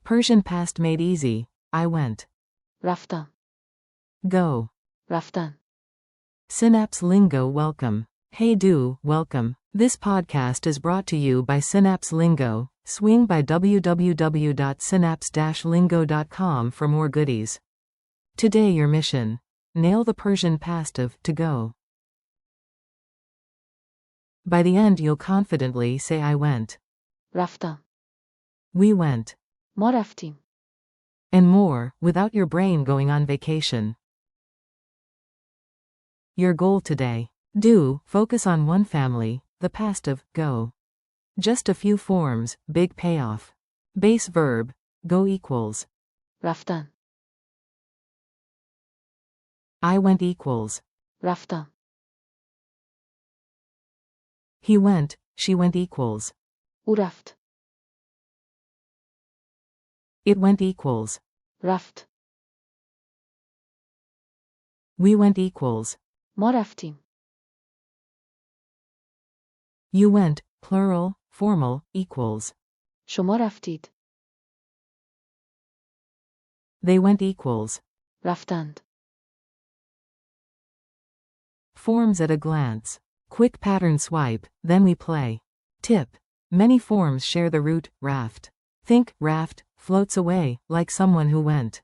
Persian past made easy. I went. رفتم. Go. رفتن. Synapse Lingo welcome. Hey do, welcome. This podcast is brought to you by Synapse Lingo. Swing by www.synapse-lingo.com for more goodies. Today your mission. Nail the Persian past of to go. By the end you'll confidently say I went. رفتم. We went. ما رفتیم. And more, without your brain going on vacation. Your goal today. Do, focus on one family, the past of go. Just a few forms, big payoff. Base verb, go equals. رفتن. I went equals. رفتم. He went, she went equals. او رفت. It went equals. رفت. We went equals. ما رفتیم. You went, plural, formal, equals. شما رفتید. They went equals. رفتند. Forms at a glance. Quick pattern swipe, then we play. Tip. Many forms share the root, raft. Think, raft, floats away, like someone who went.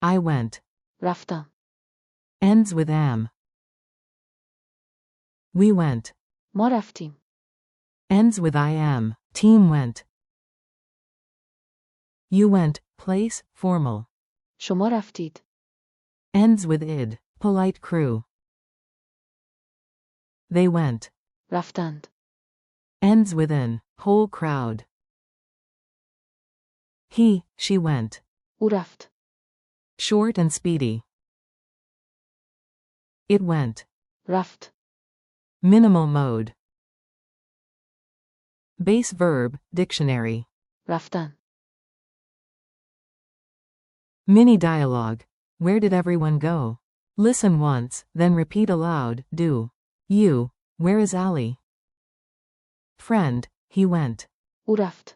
I went. رفتم. Ends with am. We went. ما رفتیم. Ends with I am. Team went. You went, place, formal. شما رفتید. Ends with id, polite crew. They went. رفتند. Ends with an, whole crowd. He, she went. او رفت. Short and speedy. It went. رفت. Minimal mode. Base verb, dictionary. رفتن. Mini dialogue. Where did everyone go? Listen once, then repeat aloud, do. You, where is Ali? Friend, he went. او رفت.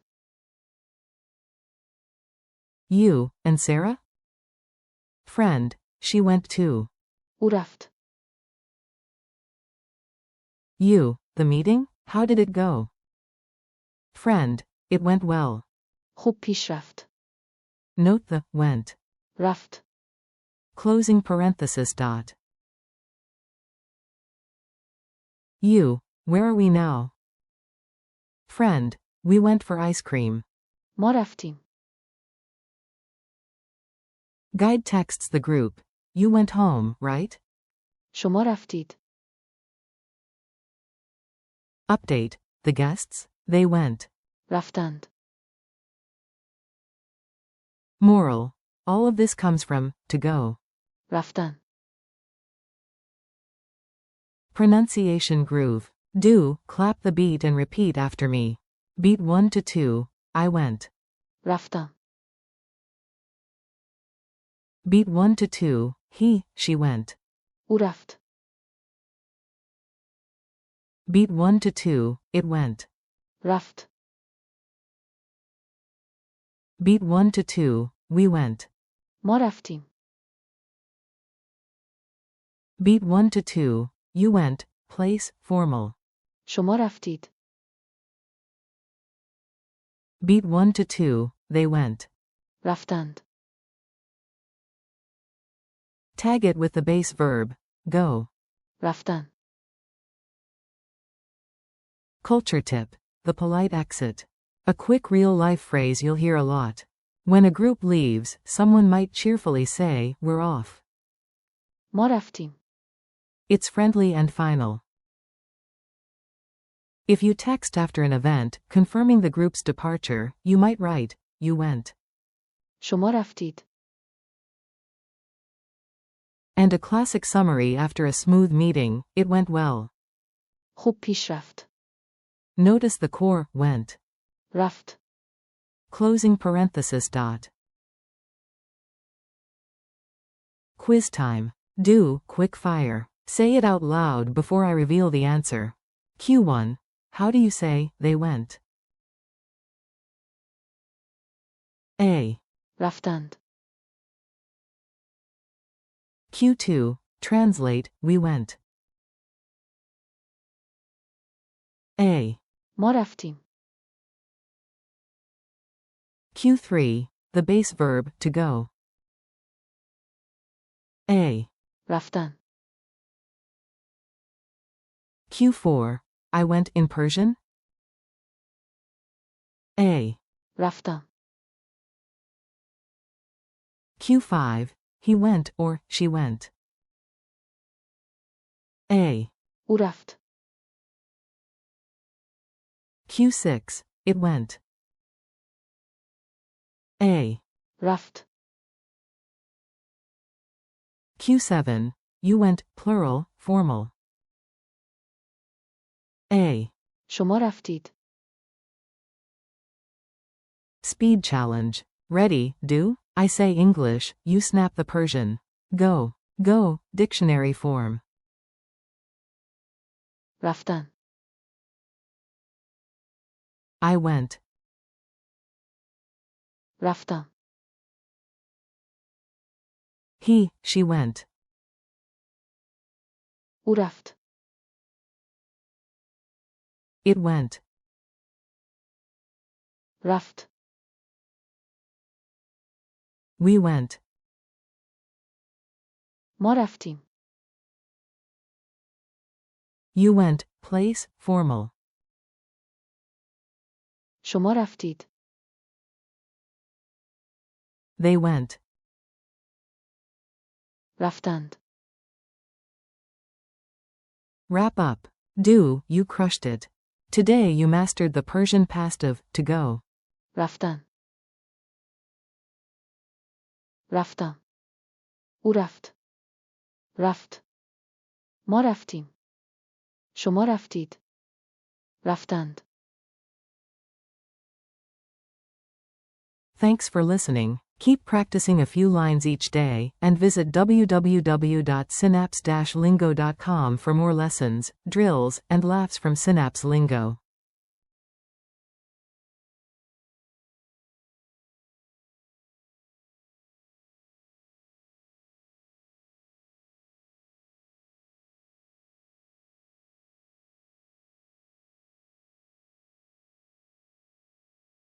You, and Sarah? Friend, she went too. او رفت. You, the meeting? How did it go? Friend, it went well. خوب پیش رفت. Note the went. رفت. Closing parenthesis dot. You, where are we now? Friend, we went for ice cream. ما رفتیم. Guide texts the group. You went home, right? شما رفتید. Update. The guests? They went. رفتند. Moral. All of this comes from to go. رفتن. Pronunciation groove. Do, clap the beat and repeat after me. Beat 1 to 2. I went. رفتم. Beat 1 to 2. He, she went. او رفت. Beat 1 to 2. It went. رفت. Beat 1 to 2. We went. ما رفتیم. Beat 1 to 2. You went, place, formal. شما رفتید. Beat 1 to 2. They went. رفتند. Tag it with the base verb. Go. رفتن. Culture tip. The polite exit. A quick real-life phrase you'll hear a lot. When a group leaves, someone might cheerfully say, we're off. ما رفتیم. It's friendly and final. If you text after an event, confirming the group's departure, you might write, you went. شما رفتید. And a classic summary after a smooth meeting, it went well. خوب پیش رفت. Notice the core, went. رفت. Closing parenthesis dot. Quiz time. Do, quick fire. Say it out loud before I reveal the answer. Q1. How do you say, they went? A. رفتند. Q2, translate, we went. A. ما رفتیم. Q3, the base verb, to go. A. رفتن. Q4, I went in Persian. A. رفتم. Q5, he went or she went. A. او رفت. Q6, it went. A. رفت. Q7, you went, plural, formal. A. شما رفتید. Speed challenge. Ready, do? I say English, you snap the Persian. Go. Go, dictionary form. رفتن. I went. رفتم. He, she went. او رفت. It went. رفت. We went. ما رفتیم. You went, place, formal. شما رفتید. They went. رفتند. Wrap up. Do, you crushed it. Today you mastered the Persian past of, to go. رفتن. رفتم. او رفت. رفت. ما رفتیم. شما رفتید. رفتند. Thanks for listening. Keep practicing a few lines each day, and visit www.synapse-lingo.com for more lessons, drills, and laughs from Synapse Lingo.